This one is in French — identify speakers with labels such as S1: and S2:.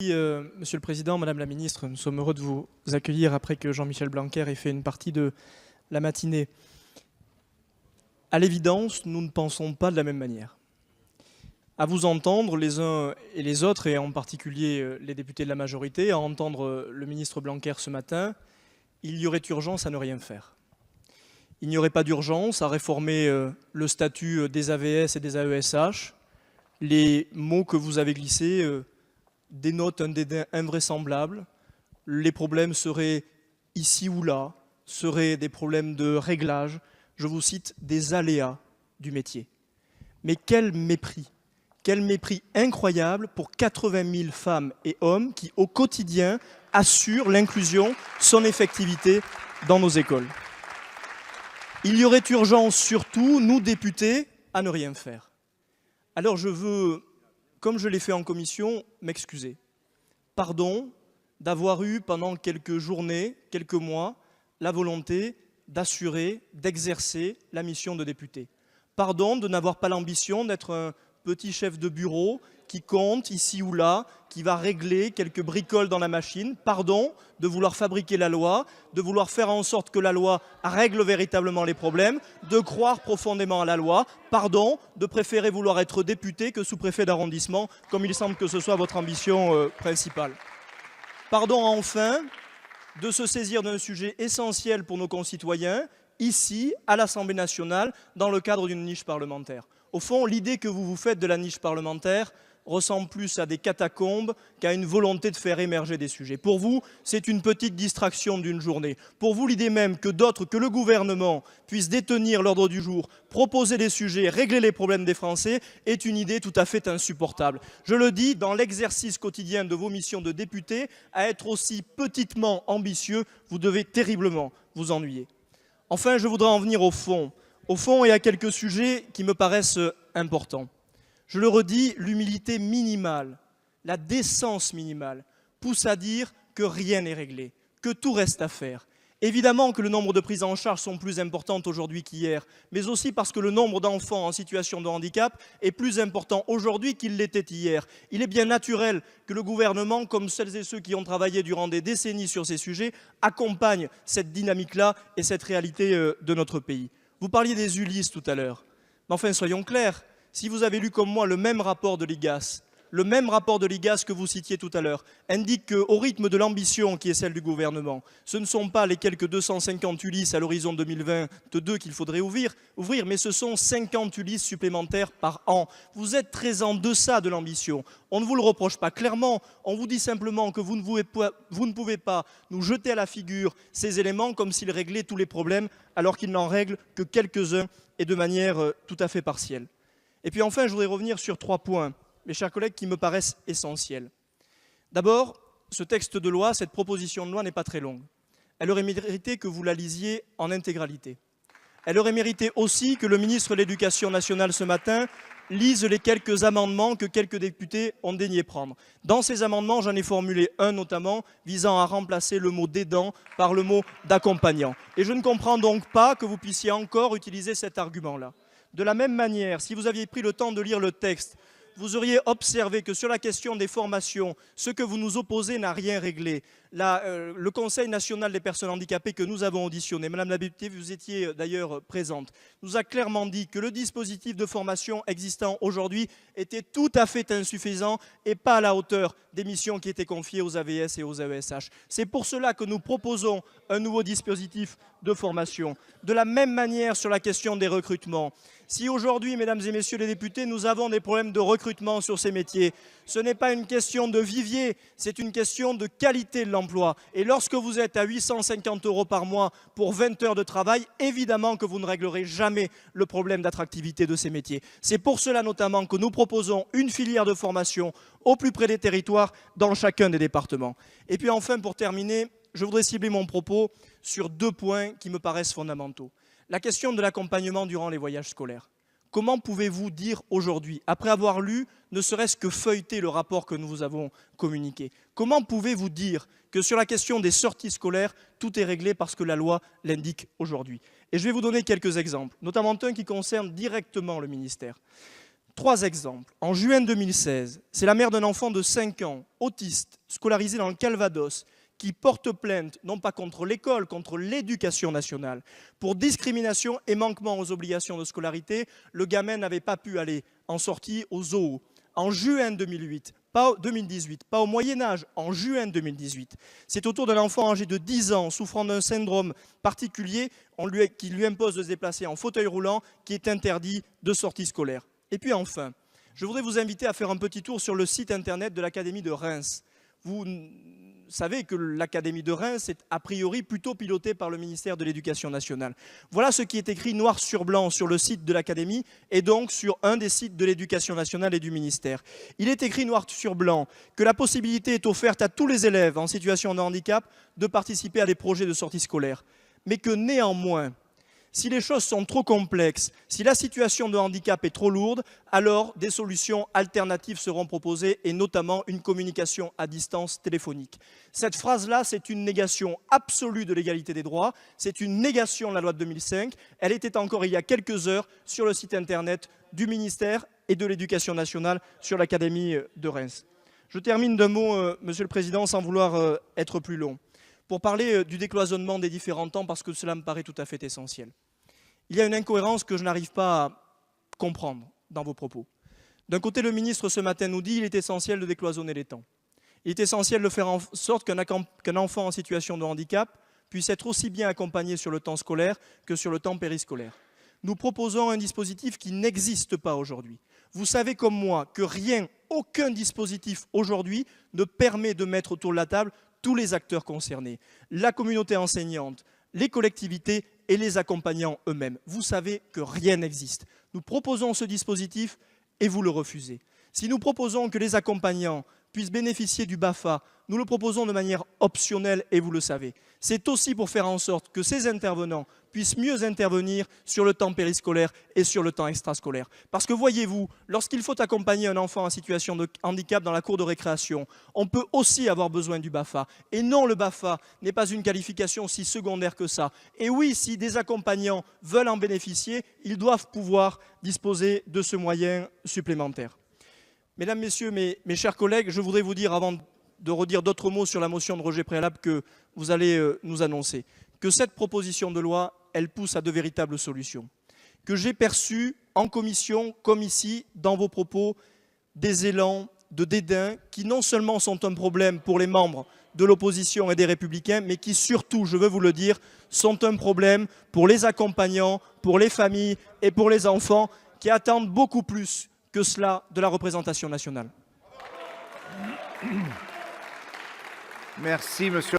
S1: Monsieur le Président, Madame la Ministre, nous sommes heureux de vous accueillir après que Jean-Michel Blanquer ait fait une partie de la matinée. À l'évidence, nous ne pensons pas de la même manière. À vous entendre les uns et les autres, et en particulier les députés de la majorité, à entendre le ministre Blanquer ce matin, il y aurait urgence à ne rien faire. Il n'y aurait pas d'urgence à réformer le statut des AVS et des AESH. Les mots que vous avez glissés dénotent un dédain invraisemblable. Les problèmes seraient ici ou là, seraient des problèmes de réglage, je vous cite, des aléas du métier. Mais quel mépris incroyable pour 80 000 femmes et hommes qui, au quotidien, assurent l'inclusion, son effectivité dans nos écoles. Il y aurait urgence surtout, nous députés, à ne rien faire. Alors je veux, comme je l'ai fait en commission, m'excuser. Pardon d'avoir eu pendant quelques journées, quelques mois, la volonté d'assurer, d'exercer la mission de député. Pardon de n'avoir pas l'ambition d'être un petit chef de bureau qui compte ici ou là, qui va régler quelques bricoles dans la machine. Pardon de vouloir fabriquer la loi, de vouloir faire en sorte que la loi règle véritablement les problèmes, de croire profondément à la loi. Pardon de préférer vouloir être député que sous-préfet d'arrondissement, comme il semble que ce soit votre ambition principale. Pardon enfin de se saisir d'un sujet essentiel pour nos concitoyens, ici, à l'Assemblée nationale, dans le cadre d'une niche parlementaire. Au fond, l'idée que vous vous faites de la niche parlementaire ressemble plus à des catacombes qu'à une volonté de faire émerger des sujets. Pour vous, c'est une petite distraction d'une journée. Pour vous, l'idée même que d'autres, que le gouvernement puisse détenir l'ordre du jour, proposer des sujets, régler les problèmes des Français, est une idée tout à fait insupportable. Je le dis, dans l'exercice quotidien de vos missions de député, à être aussi petitement ambitieux, vous devez terriblement vous ennuyer. Enfin, je voudrais en venir au fond et à quelques sujets qui me paraissent importants. Je le redis, l'humilité minimale, la décence minimale pousse à dire que rien n'est réglé, que tout reste à faire. Évidemment que le nombre de prises en charge sont plus importantes aujourd'hui qu'hier, mais aussi parce que le nombre d'enfants en situation de handicap est plus important aujourd'hui qu'il l'était hier. Il est bien naturel que le gouvernement, comme celles et ceux qui ont travaillé durant des décennies sur ces sujets, accompagne cette dynamique-là et cette réalité de notre pays. Vous parliez des Ulysse tout à l'heure. Mais enfin, soyons clairs, si vous avez lu comme moi le même rapport de l'IGAS, que vous citiez tout à l'heure, indique qu'au rythme de l'ambition qui est celle du gouvernement, ce ne sont pas les quelques 250 Ulysse à l'horizon 2022 qu'il faudrait ouvrir, mais ce sont 50 Ulysse supplémentaires par an. Vous êtes très en deçà de l'ambition. On ne vous le reproche pas clairement, on vous dit simplement que vous ne pouvez pas nous jeter à la figure ces éléments comme s'ils réglaient tous les problèmes, alors qu'ils n'en règlent que quelques-uns et de manière tout à fait partielle. Et puis enfin, je voudrais revenir sur 3 points, mes chers collègues, qui me paraissent essentiels. D'abord, ce texte de loi, cette proposition de loi n'est pas très longue. Elle aurait mérité que vous la lisiez en intégralité. Elle aurait mérité aussi que le ministre de l'Éducation nationale ce matin lise les quelques amendements que quelques députés ont daigné prendre. Dans ces amendements, j'en ai formulé un notamment visant à remplacer le mot d'aidant par le mot d'accompagnant. Et je ne comprends donc pas que vous puissiez encore utiliser cet argument-là. De la même manière, si vous aviez pris le temps de lire le texte, vous auriez observé que sur la question des formations, ce que vous nous opposez n'a rien réglé. Le Conseil national des personnes handicapées que nous avons auditionné, Madame la députée, vous étiez d'ailleurs présente, nous a clairement dit que le dispositif de formation existant aujourd'hui était tout à fait insuffisant et pas à la hauteur des missions qui étaient confiées aux AVS et aux AESH. C'est pour cela que nous proposons un nouveau dispositif de formation. De la même manière sur la question des recrutements. Si aujourd'hui, mesdames et messieurs les députés, nous avons des problèmes de recrutement sur ces métiers, ce n'est pas une question de vivier, c'est une question de qualité de l'emploi. Et lorsque vous êtes à 850 € par mois pour 20 heures de travail, évidemment que vous ne réglerez jamais le problème d'attractivité de ces métiers. C'est pour cela notamment que nous proposons une filière de formation au plus près des territoires dans chacun des départements. Et puis enfin, pour terminer, je voudrais cibler mon propos sur 2 points qui me paraissent fondamentaux. La question de l'accompagnement durant les voyages scolaires. Comment pouvez-vous dire aujourd'hui, après avoir lu, ne serait-ce que feuilleter le rapport que nous vous avons communiqué, comment pouvez-vous dire que sur la question des sorties scolaires, tout est réglé parce que la loi l'indique aujourd'hui? Et je vais vous donner quelques exemples, notamment un qui concerne directement le ministère. 3 exemples. En juin 2016, c'est la mère d'un enfant de 5 ans, autiste, scolarisé dans le Calvados, qui porte plainte, non pas contre l'école, contre l'éducation nationale, pour discrimination et manquement aux obligations de scolarité. Le gamin n'avait pas pu aller en sortie au zoo. En juin 2018, pas au Moyen-Âge, en juin 2018. C'est au tour d'un enfant âgé de 10 ans, souffrant d'un syndrome particulier, qui lui impose de se déplacer en fauteuil roulant, qui est interdit de sortie scolaire. Et puis enfin, je voudrais vous inviter à faire un petit tour sur le site internet de l'Académie de Reims. Vous savez que l'Académie de Reims est a priori plutôt pilotée par le ministère de l'Éducation nationale. Voilà ce qui est écrit noir sur blanc sur le site de l'Académie et donc sur un des sites de l'Éducation nationale et du ministère. Il est écrit noir sur blanc que la possibilité est offerte à tous les élèves en situation de handicap de participer à des projets de sortie scolaire. Mais que néanmoins, si les choses sont trop complexes, si la situation de handicap est trop lourde, alors des solutions alternatives seront proposées et notamment une communication à distance téléphonique. Cette phrase-là, c'est une négation absolue de l'égalité des droits, c'est une négation de la loi de 2005. Elle était encore il y a quelques heures sur le site internet du ministère et de l'Éducation nationale sur l'Académie de Reims. Je termine d'un mot, Monsieur le Président, sans vouloir être plus long, pour parler du décloisonnement des différents temps, parce que cela me paraît tout à fait essentiel. Il y a une incohérence que je n'arrive pas à comprendre dans vos propos. D'un côté, le ministre ce matin nous dit qu'il est essentiel de décloisonner les temps. Il est essentiel de faire en sorte qu'un enfant en situation de handicap puisse être aussi bien accompagné sur le temps scolaire que sur le temps périscolaire. Nous proposons un dispositif qui n'existe pas aujourd'hui. Vous savez comme moi que aucun dispositif aujourd'hui ne permet de mettre autour de la table tous les acteurs concernés, la communauté enseignante, les collectivités et les accompagnants eux-mêmes. Vous savez que rien n'existe. Nous proposons ce dispositif et vous le refusez. Si nous proposons que les accompagnants puissent bénéficier du BAFA, nous le proposons de manière optionnelle et vous le savez. C'est aussi pour faire en sorte que ces intervenants puissent mieux intervenir sur le temps périscolaire et sur le temps extrascolaire. Parce que voyez-vous, lorsqu'il faut accompagner un enfant en situation de handicap dans la cour de récréation, on peut aussi avoir besoin du BAFA. Et non, le BAFA n'est pas une qualification si secondaire que ça. Et oui, si des accompagnants veulent en bénéficier, ils doivent pouvoir disposer de ce moyen supplémentaire. Mesdames, Messieurs, mes chers collègues, je voudrais vous dire, avant de redire d'autres mots sur la motion de rejet préalable que vous allez nous annoncer, que cette proposition de loi, elle pousse à de véritables solutions. Que j'ai perçu en commission, comme ici, dans vos propos, des élans de dédain qui non seulement sont un problème pour les membres de l'opposition et des Républicains, mais qui surtout, je veux vous le dire, sont un problème pour les accompagnants, pour les familles et pour les enfants qui attendent beaucoup plus que cela de la représentation nationale.
S2: Merci, monsieur.